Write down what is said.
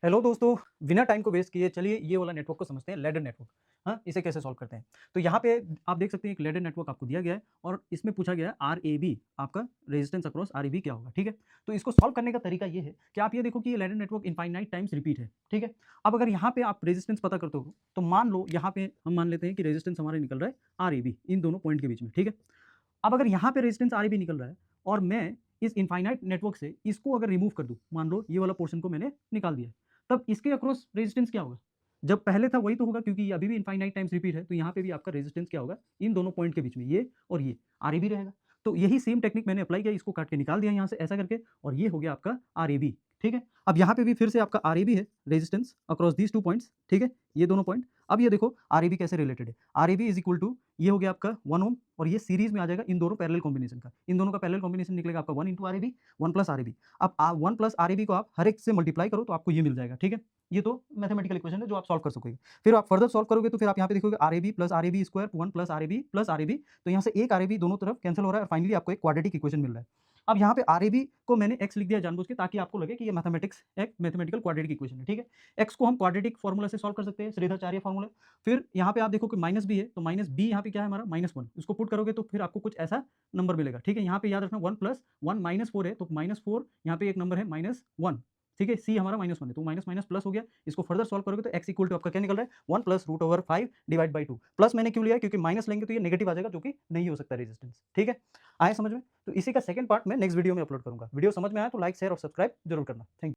Hello दोस्तों, बिना time को वेस्ट किए चलिए ये वाला नेटवर्क को समझते हैं, लैडर नेटवर्क। हाँ, इसे कैसे सॉल्व करते हैं। तो यहाँ पे आप देख सकते हैं एक लैडर नेटवर्क आपको दिया गया है और इसमें पूछा गया है आरएबी आपका रेजिस्टेंस अक्रॉस आरएबी क्या होगा, ठीक है। तो इसको सॉल्व करने का तरीका ये है कि आप ये देखो कि ये ladder network infinite times repeat है, ठीक है। अब अगर यहाँ पे आप रेजिस्टेंस पता करते हो तो मान लो यहाँ पे हम मान लेते हैं कि रेजिस्टेंस हमारे निकल रहा है आरएबी इन दोनों पॉइंट के बीच में, ठीक है। अब अगर यहाँ पे रेजिस्टेंस आरएबी निकल रहा है और मैं इस इनफाइनाइट नेटवर्क से इसको अगर रिमूव कर दूं, मान लो ये वाला पोर्शन को मैंने निकाल दिया, तब इसके अक्रॉस रेजिस्टेंस क्या होगा। जब पहले था वही तो होगा क्योंकि ये अभी भी इनफाइनाइट टाइम्स रिपीट है, तो यहाँ पे भी आपका रेजिस्टेंस क्या होगा इन दोनों पॉइंट के बीच में, ये और ये आरएबी रहेगा। तो यही सेम टेक्निक मैंने अप्लाई किया, इसको काट के निकाल दिया यहाँ से ऐसा करके, और ये हो गया आपका आरएबी, ठीक है। अब यहाँ पे भी फिर से आपका आरएबी है, resistance across these two points, ठीक है, ये दोनों पॉइंट। अब ये देखो आरएबी कैसे रिलेटेड है, आरएबी इज इक्वल टू ये हो गया आपका 1 ओम और ये सीरीज में आ जाएगा इन दोनों पैरेलल कॉम्बिनेशन का, इन दोनों का पैरेलल कॉम्बिनेशन निकलेगा आपका 1 इंटू आरएबी 1 प्लस आरएबी। अब 1 प्लस आरएबी को आप हर एक से मल्टीप्लाई करो तो आपको ये मिल जाएगा, ठीक है। ये तो मैथमेटिकल इक्वेशन है जो आप सॉल्व कर सकोगे। फिर आप फर्दर सॉल्व करोगे तो फिर आप यहाँ पे देखोगे RAB plus RAB square 1 plus RAB, तो यहाँ से एक आरएबी दोनों तरफ कैंसिल हो रहा है और फाइनली आपको एक क्वाड्रेटिक इक्वेशन मिल रहा है। अब यहाँ पे आरएबी को मैंने एक्स लिख दिया जानबूझ के ताकि आपको लगे कि ये मैथमेटिक्स एक मैथमेटिकल क्वाड्रेटिक इक्वेशन है, ठीक है। एक्स को हम क्वाड्रेटिक फॉर्मूला से सॉल्व कर सकते हैं, श्रीधराचार्य फॉर्मूला। फिर यहाँ पे आप देखो कि माइनस बी है, तो माइनस बी यहाँ पे क्या है हमारा -1, इसको पुट करोगे तो फिर आपको कुछ ऐसा नंबर मिलेगा, ठीक है। यहाँ पे याद रखना 1 प्लस 1 -4 है, तो -4 यहाँ पे एक नंबर है -1, ठीक है। सी हमारा -1 है, तो माइनस माइनस प्लस हो गया। इसको फर्दर सॉल्व करोगे तो एक्स इक्वल टू आपका क्या निकल रहा है 1 plus root over 5 divide by 2। Plus मैंने क्यों लिया है क्योंकि माइनस लेंगे तो ये नेगेटिव आ जाएगा जो कि नहीं हो सकता रेजिस्टेंस, ठीक है। आए समझ में। तो इसी का सेकंड पार्ट मैं नेक्स्ट वीडियो में अपलोड करूंगा। वीडियो समझ में आया तो लाइक शेयर और सब्सक्राइब जरूर करना। Thank you.